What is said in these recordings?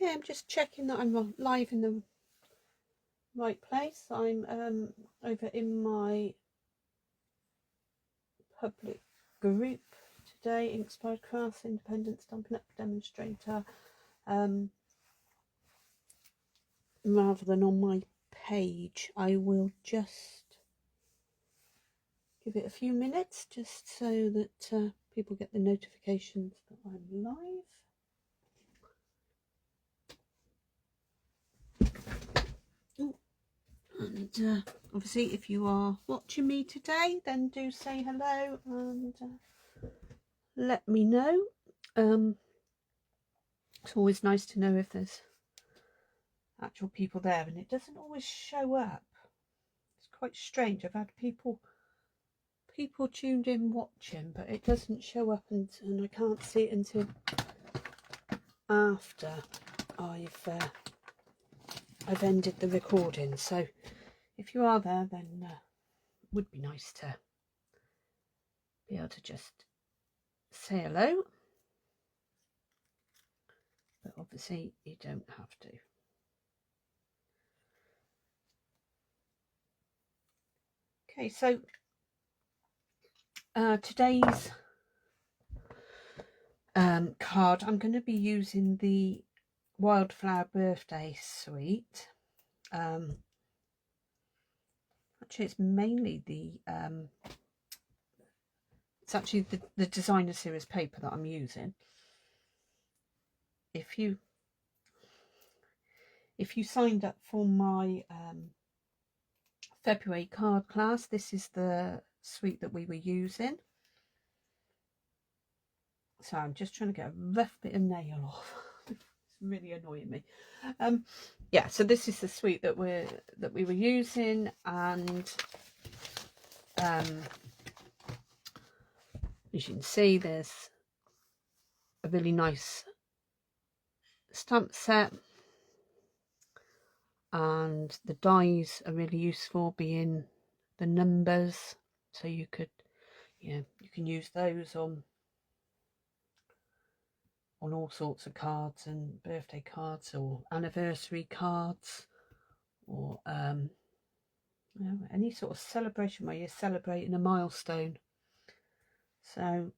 Okay, I'm just checking that I'm live in the right place. I'm over in my public group today, Inkspired Crafts, Independent Stampin Up, Demonstrator, rather than on my page. I will just give it a few minutes just so that people get the notifications that I'm live. And obviously if you are watching me today, then do say hello and let me know. It's always nice to know if there's actual people there, and it doesn't always show up. It's quite strange. I've had people tuned in watching, but it doesn't show up, and I can't see it until after I've ended the recording. So if you are there, then it would be nice to be able to just say hello, but obviously you don't have to. Okay, so today's card, I'm going to be using the Wildflower birthday suite. Actually, it's mainly it's actually the designer series paper that I'm using. If you signed up for my February card class, this is the suite that we were using. So I'm just trying to get a rough bit of nail off. It's really annoying me. Yeah, so this is the suite that we were using, and as you can see, there's a really nice stamp set, and the dies are really useful, being the numbers, so you can use those on all sorts of cards, and birthday cards or anniversary cards, or any sort of celebration where you're celebrating a milestone. So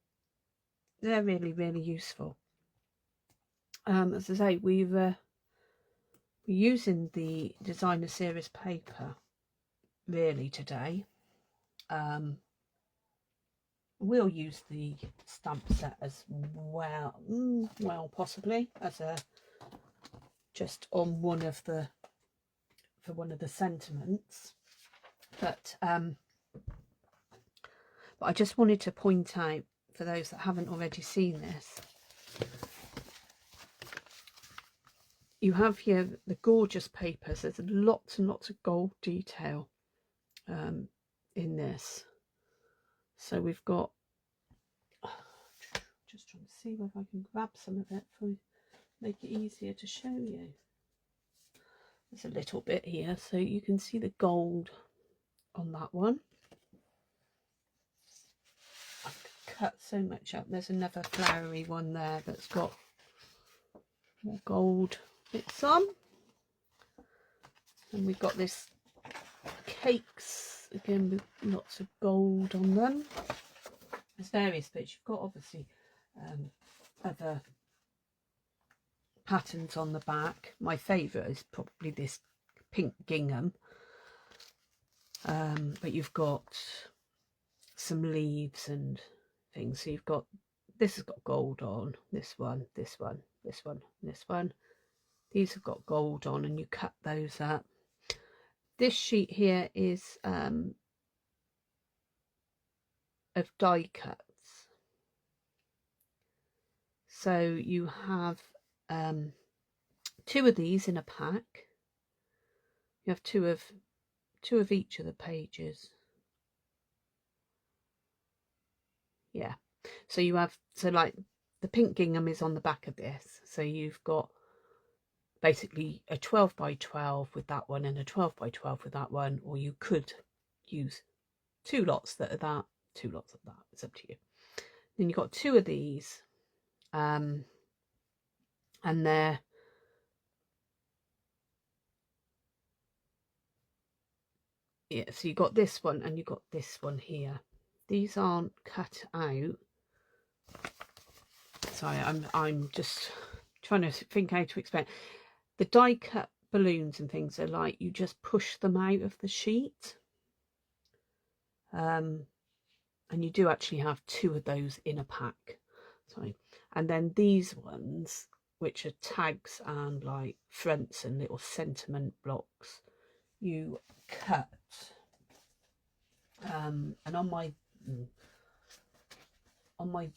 they're really, really useful. As I say, we're using the designer series paper really today. We'll use the stamp set as well, possibly as a just on one of the sentiments, but I just wanted to point out, for those that haven't already seen this, you have here the gorgeous papers. There's lots and lots of gold detail in this. So we've got, just trying to see whether I can grab some of it for make it easier to show you. There's a little bit here, so you can see the gold on that one. I've cut so much up. There's another flowery one there that's got more gold bits on, and we've got this cakes again with lots of gold on them. There's various bits. You've got obviously other patterns on the back. My favourite is probably this pink gingham, but you've got some leaves and things. So you've got, this has got gold on, this one, this one, this one, this one. These have got gold on, and you cut those up. This sheet here is of die cuts. So you have two of these in a pack. You have two of each of the pages. Yeah. So you have, so like the pink gingham is on the back of this. So you've got basically a 12 by 12 with that one and a 12 by 12 with that one, or you could use two lots that are that, two lots of that. It's up to you. Then you've got two of these, and they're yeah, so you got this one and you got this one here. These aren't cut out. Sorry, I'm just trying to think how to explain. The die cut balloons and things are like you just push them out of the sheet. And you do actually have 2 of those in a pack. Sorry. And then these ones, which are tags and like fronts and little sentiment blocks, you cut. And on my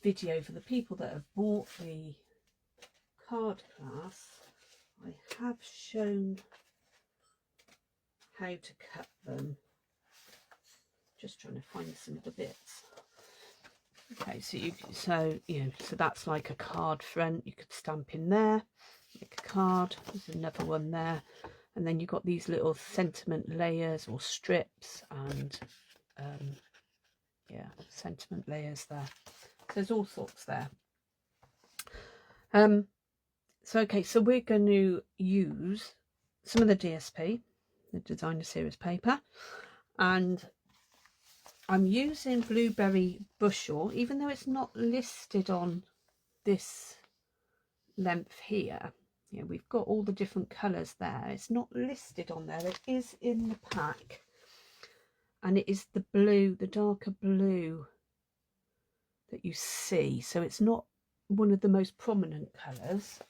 video, for the people that have bought the card class, I have shown how to cut them. Just trying to find some of the bits. Okay, so that's like a card front. You could stamp in there, make a card. There's another one there, and then you've got these little sentiment layers or strips, and yeah, sentiment layers there. There's all sorts there. So okay, so we're going to use some of the DSP, the Designer Series paper, and I'm using Blueberry Bushel, even though it's not listed on this length here. Yeah, we've got all the different colours there. It's not listed on there. It is in the pack, and it is the blue, the darker blue that you see. So it's not one of the most prominent colours,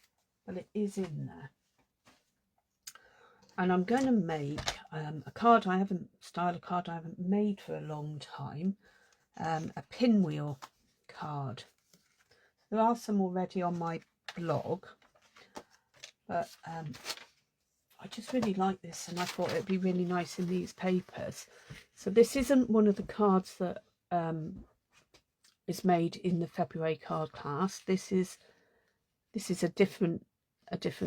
but it is in there. And I'm going to make a card I haven't made for a long time, a pinwheel card. There are some already on my blog, but I just really like this, and I thought it'd be really nice in these papers. So this isn't one of the cards that is made in the February card class. This is a different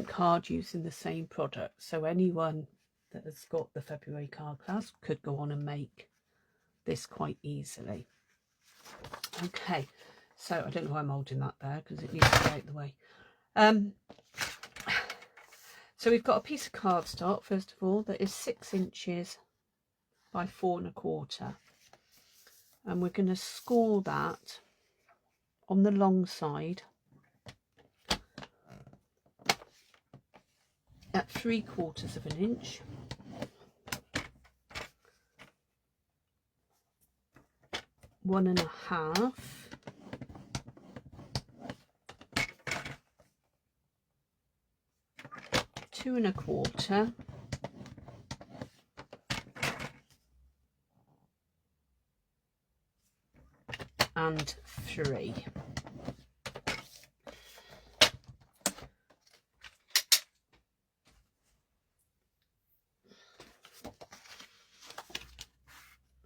card using the same product, so anyone that has got the February card class could go on and make this quite easily. Okay, so I don't know why I'm holding that there, because it needs to be out of the way. So we've got a piece of cardstock, first of all, that is 6 inches by 4 1/4, and we're going to score that on the long side at 3/4 of an inch, one and a half, two and a quarter, and 3.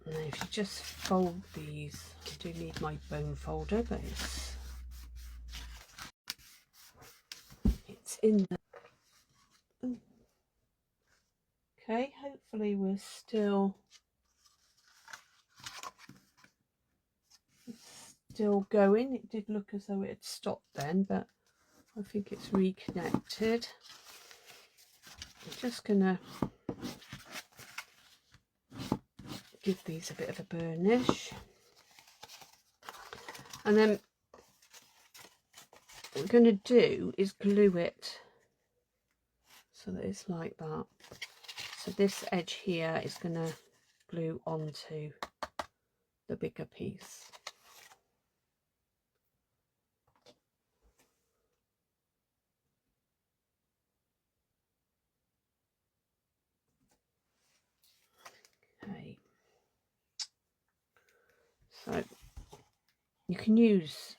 Now if you just fold these, I do need my bone folder, but it's in there. Okay, hopefully we're still going. It did look as though it had stopped then, but I think it's reconnected. I'm just gonna give these a bit of a burnish, and then what we're going to do is glue it so that it's like that. So this edge here is going to glue onto the bigger piece. Okay, so you can use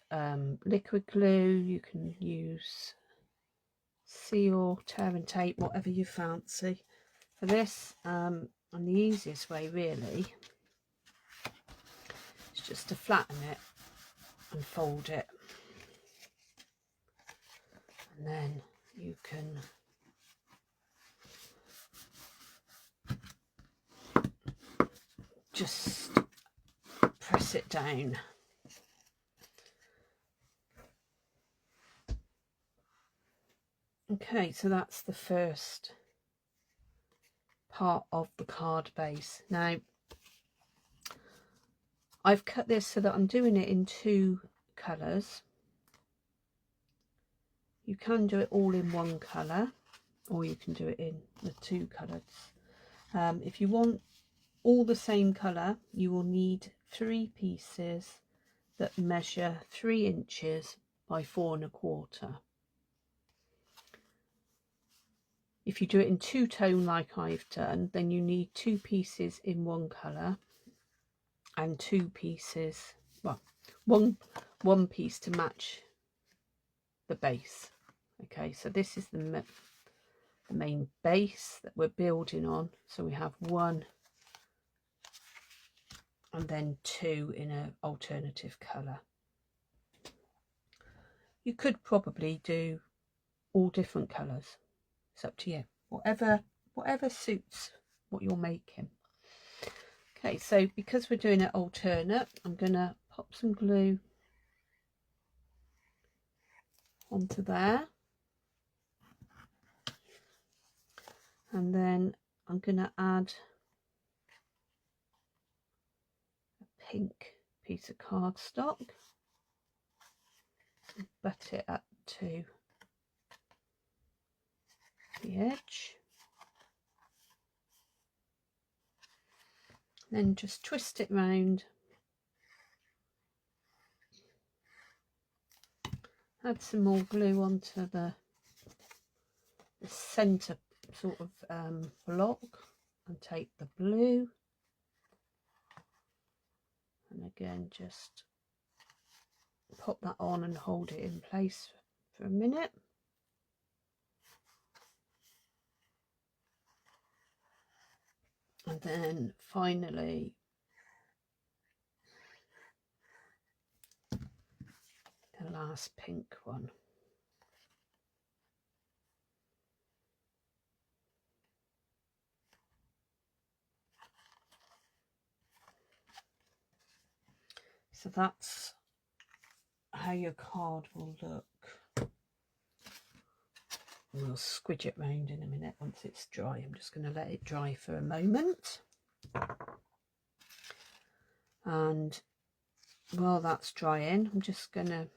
liquid glue, you can use seal, tear and tape, whatever you fancy for this. And the easiest way really is just to flatten it and fold it, and then you can just press it down. Okay, so that's the first part of the card base. Now I've cut this so that I'm doing it in 2 colours. You can do it all in 1 colour, or you can do it in the 2 colours. If you want all the same colour, you will need 3 pieces that measure 3 inches by 4 1/4. If you do it in 2-tone like I've done, then you need 2 pieces in 1 colour and 2 pieces, well, one piece to match the base. Okay, so this is the main base that we're building on. So we have 1 and then 2 in an alternative colour. You could probably do all different colours. It's up to you. Whatever suits what you're making. Okay, so because we're doing it alternate, I'm going to pop some glue onto there. And then I'm going to add a pink piece of cardstock, butt it up to the edge, then just twist it round, add some more glue onto the centre sort of block, and take the blue, and again just pop that on and hold it in place for a minute. And then finally the last pink one. So that's how your card will look. We'll squidge it round in a minute once it's dry. I'm just going to let it dry for a moment. And while that's drying, I'm just going to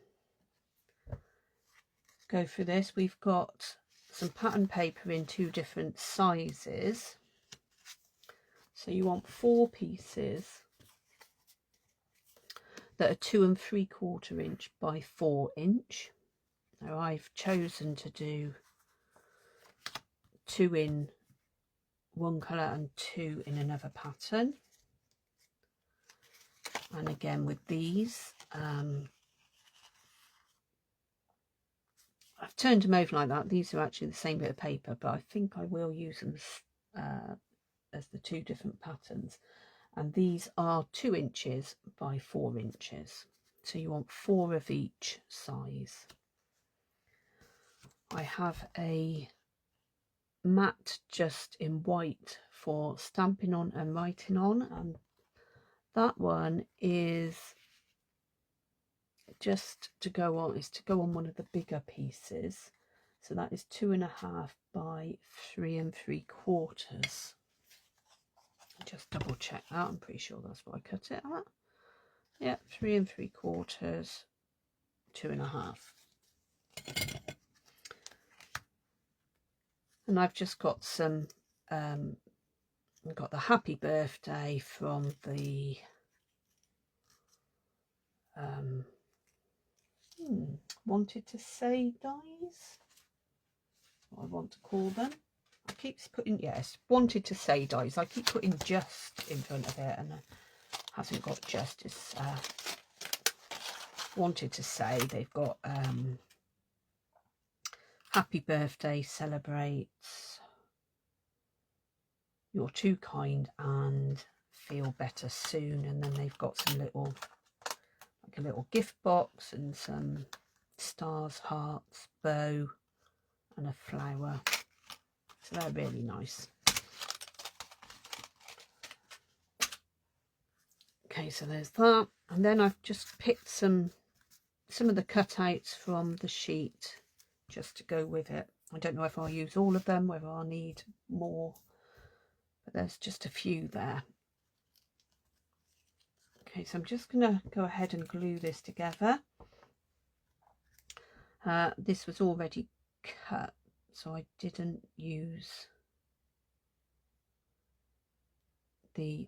go through this. We've got some pattern paper in 2 different sizes. So you want 4 pieces that are 2 3/4 inch by 4 inch. Now I've chosen to do 2 in one colour and 2 in another pattern. And again with these, I've turned them over like that. These are actually the same bit of paper, but I think I will use them as the 2 different patterns. And these are 2 inches by 4 inches. So you want 4 of each size. I have a mat just in white for stamping on and writing on, and that one is just to go on, one of the bigger pieces. So that is 2.5 by 3 3/4. Just double check that. I'm pretty sure that's what I cut it at. Yeah, 3 3/4, 2.5. And I've just got some I've got the happy birthday from the wanted to say dies, what I want to call them. I keep putting, yes, wanted to say dies. I keep putting just in front of it, and it hasn't got just. It's wanted to say. They've got happy birthday celebrates, you're too kind, and feel better soon. And then they've got some little, like a little gift box and some stars, hearts, bow, and a flower. So they're really nice. Okay, so there's that. And then I've just picked some of the cutouts from the sheet just to go with it. I don't know if I'll use all of them, whether I'll need more but there's just a few there. Okay, so I'm just going to go ahead and glue this together. This was already cut, so I didn't use the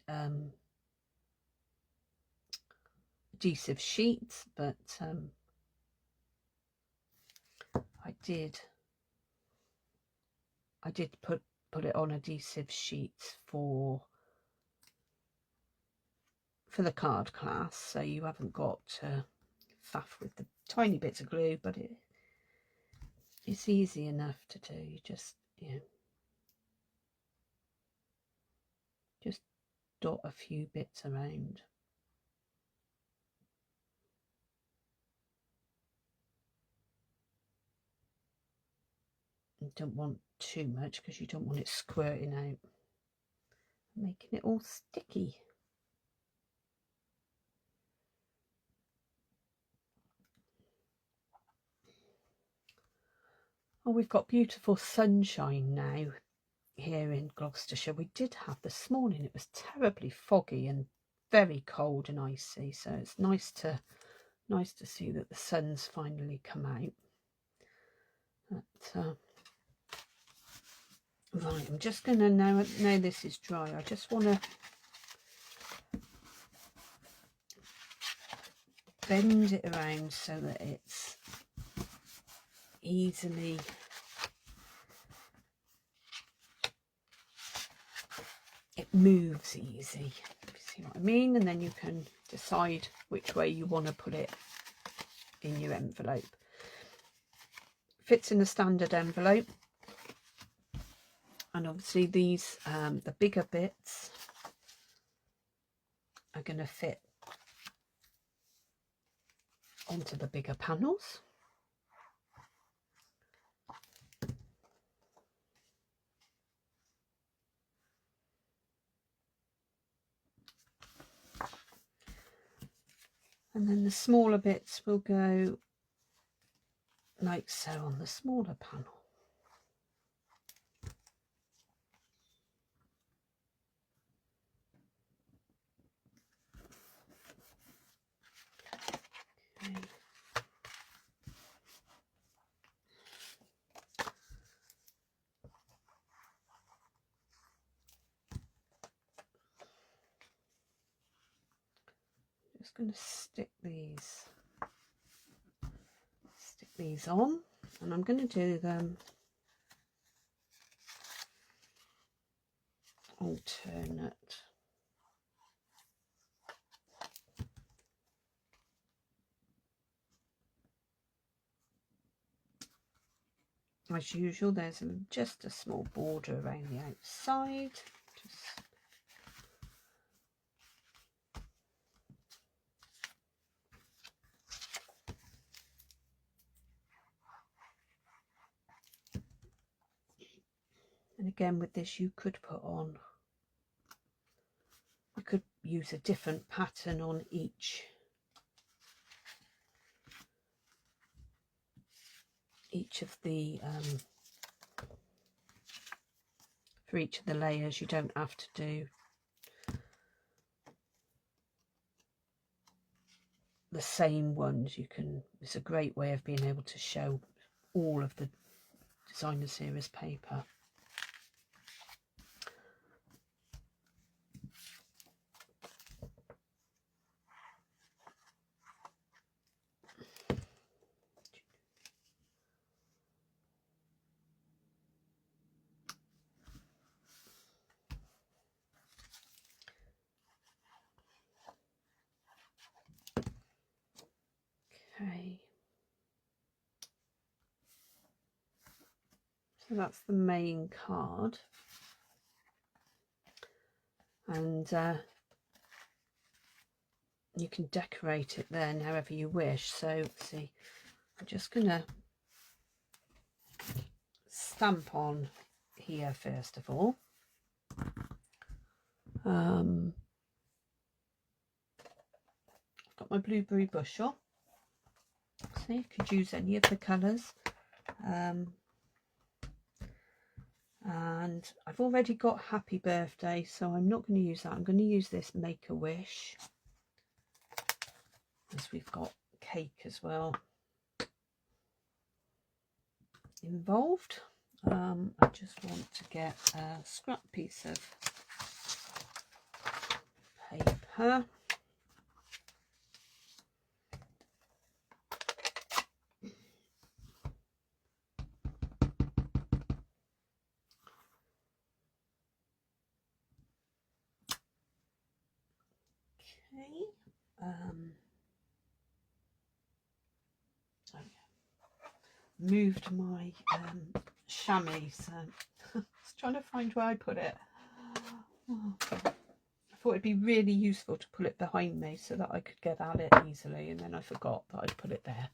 adhesive sheets, but I did put it on adhesive sheets for the card class, so you haven't got to faff with the tiny bits of glue, but it's easy enough to do. You just dot a few bits around. You don't want too much because you don't want it squirting out, making it all sticky. Oh, we've got beautiful sunshine now here in Gloucestershire. We did have this morning, it was terribly foggy and very cold and icy, so it's nice to see that the sun's finally come out. But, right, I'm just going to, now this is dry, I just want to bend it around so that it's easily moves easy, see what I mean, and then you can decide which way you want to put it in your envelope. Fits in a standard envelope, and obviously these the bigger bits are going to fit onto the bigger panels. And then the smaller bits will go like so on the smaller panel. Okay. Just going to stick these on, and I'm going to do them alternate. As usual, there's just a small border around the outside. And again, with this, you could use a different pattern on each of the for each of the layers. You don't have to do the same ones. You can, it's a great way of being able to show all of the designer series paper. Okay, so that's the main card, and you can decorate it then however you wish. So see, I'm just gonna stamp on here first of all. I've got my blueberry bushel. So you could use any of the colours, and And I've already got Happy Birthday, so I'm not going to use that. I'm going to use this Make a Wish, as we've got cake as well involved. I just want to get a scrap piece of paper. Okay. Moved my chamois, so I was trying to find where I put it. Oh, I thought it'd be really useful to put it behind me so that I could get at it easily, and then I forgot that I'd put it there.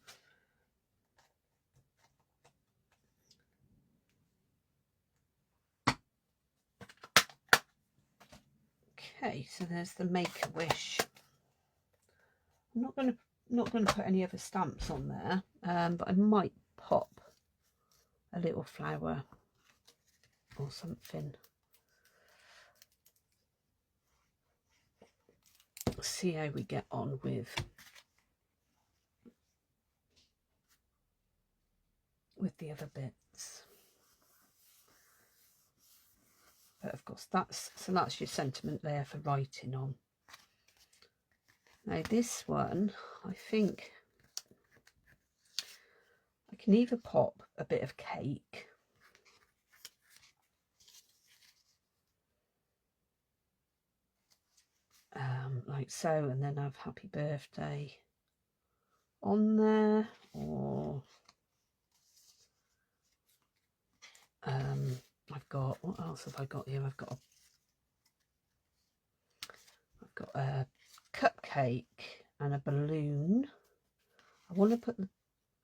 Okay, so there's the Make-A-Wish. I'm not going to put any other stamps on there, but I might pop a little flower or something. See how we get on with the other bits. But of course that's your sentiment there for writing on. Now this one, I think I can either pop a bit of cake, like so, and then have Happy Birthday on there, or I've got, what else have I got here? I've got a cupcake and a balloon. I want to put the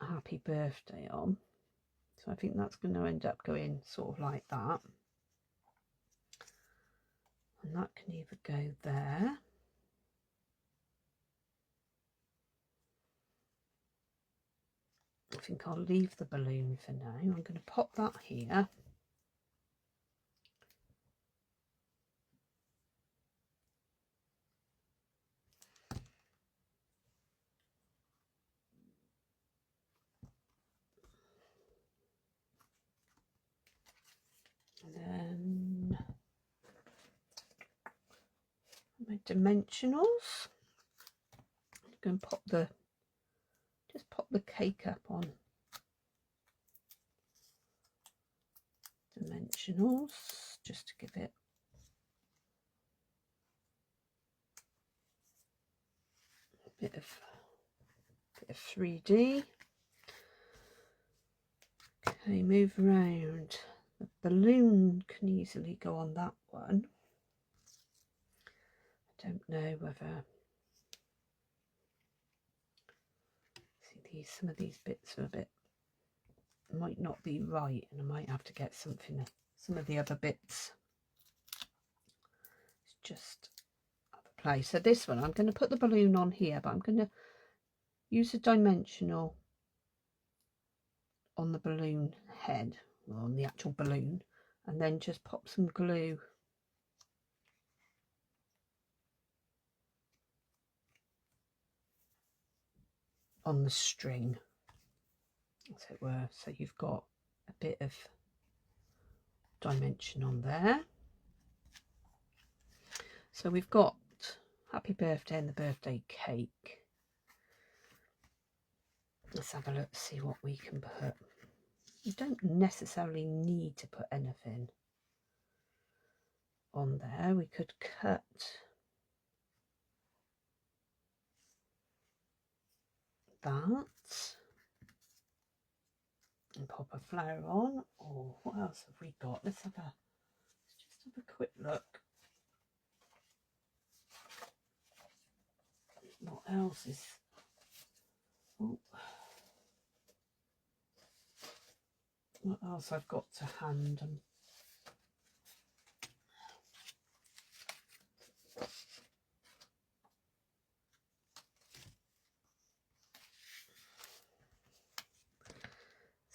Happy Birthday on, so I think that's going to end up going sort of like that, and that can either go there, I think I'll leave the balloon for now. I'm going to pop that here. And then my dimensionals. I'm going to pop the cake up on dimensionals just to give it a bit of 3D. Okay, move around. The balloon can easily go on that one. I don't know whether, see, some of these bits are a bit, might not be right, and I might have to get some of the other bits. It's just other place. So this one, I'm going to put the balloon on here, but I'm going to use a dimensional on the balloon head, or on the actual balloon, and then just pop some glue on the string, as it were, so you've got a bit of dimension on there. So we've got Happy Birthday and the birthday cake. Let's have a look, see what we can put. You don't necessarily need to put anything on there. We could cut that and pop a flower on, or what else have we got? Let's just have a quick look. What else is, oh, what else I've got to hand?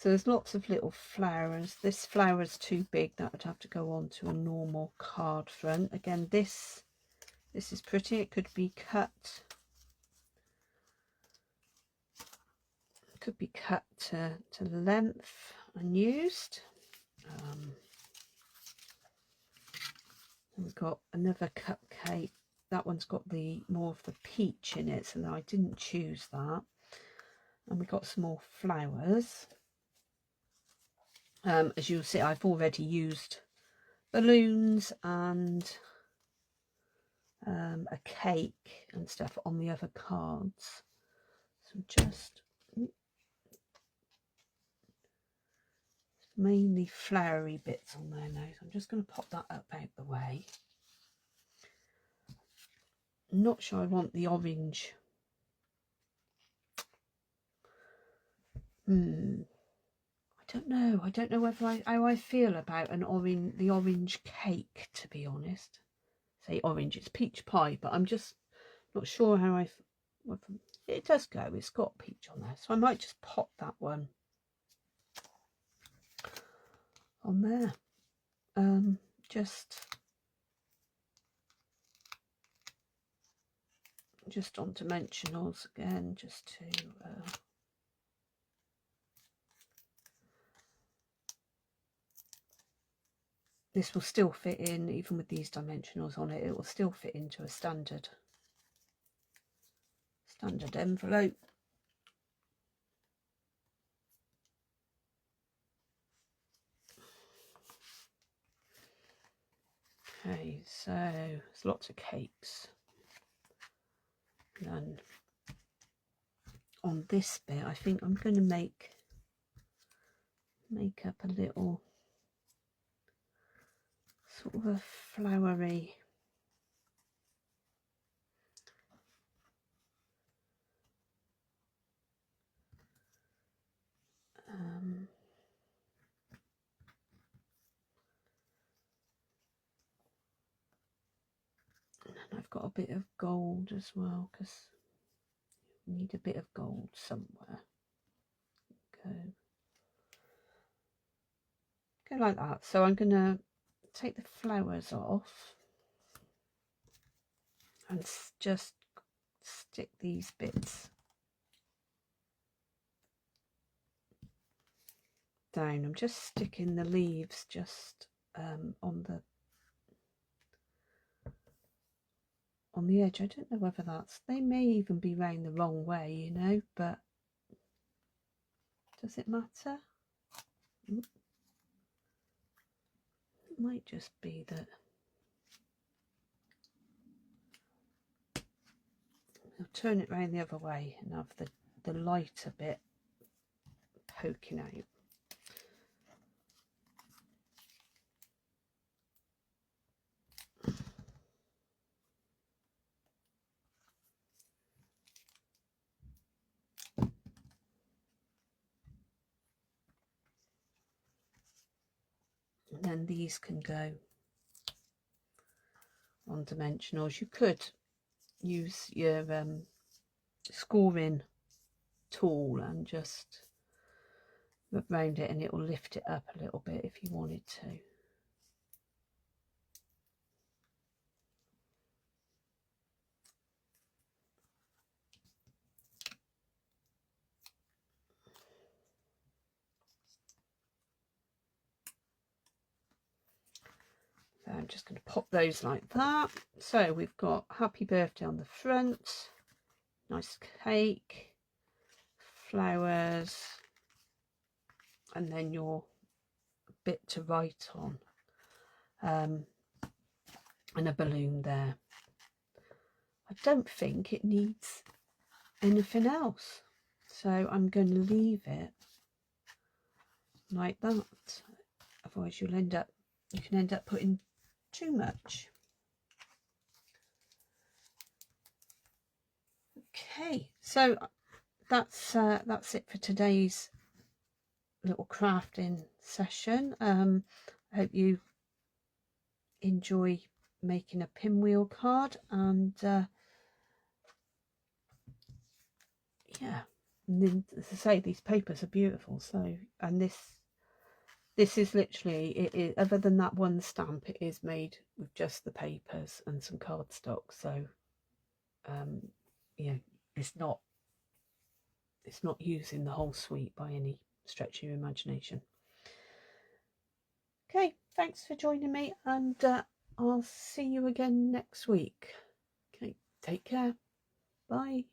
So there's lots of little flowers. This flower is too big, that would have to go on to a normal card front. Again, this is pretty. It could be cut. Could be cut to length and used. We've got another cupcake. That one's got the more of the peach in it, so I didn't choose that. And we've got some more flowers. As you'll see, I've already used balloons and a cake and stuff on the other cards. So just mainly flowery bits on there now. So I'm just going to pop that up out the way. I'm not sure I want the orange. I don't know whether how I feel about the orange cake, to be honest. Say orange, it's peach pie, but I'm just not sure how it does go. It's got peach on there, so I might just pop that one on there. Just on dimensionals again, just to this will still fit in, even with these dimensionals on it. It will still fit into a standard envelope. Okay, so there's lots of cakes. And on this bit, I think I'm going to make up a little sort of a flowery and I've got a bit of gold as well, because we need a bit of gold somewhere. Go like that. So I'm going to take the flowers off and just stick these bits down. I'm just sticking the leaves just on the edge. I don't know whether they may even be round the wrong way, you know, but does it matter? It might just be that I'll turn it round the other way and have the lighter bit poking out. And then these can go on dimensionals. You could use your scoring tool and just rub round it and it will lift it up a little bit if you wanted to. So I'm just going to pop those like that. So we've got happy birthday on the front, nice cake, flowers, and then your bit to write on, and a balloon there. I don't think it needs anything else, so I'm going to leave it like that. Otherwise you can end up putting too much. Okay, so that's it for today's little crafting session. I hope you enjoy making a pinwheel card, and yeah, And then, as I say, these papers are beautiful. So, and this is literally, it is, other than that one stamp, it is made with just the papers and some cardstock. So yeah, it's not using the whole suite by any stretch of your imagination. Okay, thanks for joining me, and I'll see you again next week. Okay, take care. Bye.